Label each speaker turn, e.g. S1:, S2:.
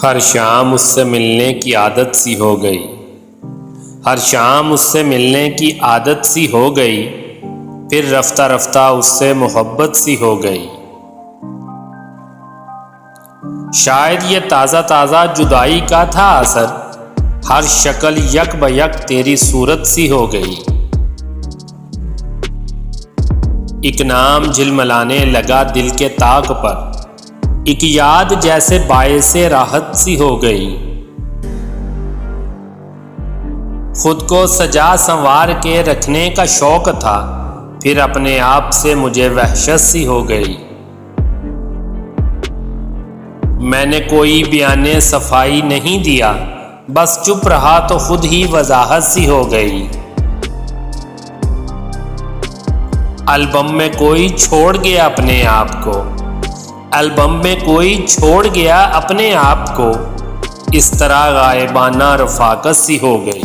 S1: ہر شام اس سے ملنے کی عادت سی ہو گئی، ہر شام اس سے ملنے کی عادت سی ہو گئی، پھر رفتہ رفتہ اس سے محبت سی ہو گئی۔ شاید یہ تازہ تازہ جدائی کا تھا اثر، ہر شکل یک بہ یک تیری صورت سی ہو گئی۔ ایک نام جھلملانے لگا دل کے طاق پر، ایک یاد جیسے باعث راحت سی ہو گئی۔ خود کو سجا سنوار کے رکھنے کا شوق تھا، پھر اپنے آپ سے مجھے وحشت سی ہو گئی۔ میں نے کوئی بیان صفائی نہیں دیا، بس چپ رہا تو خود ہی وضاحت سی ہو گئی۔ البم میں کوئی چھوڑ گیا اپنے آپ کو، البم میں کوئی چھوڑ گیا اپنے آپ کو، اس طرح غائبانہ رفاقت سی ہو گئی۔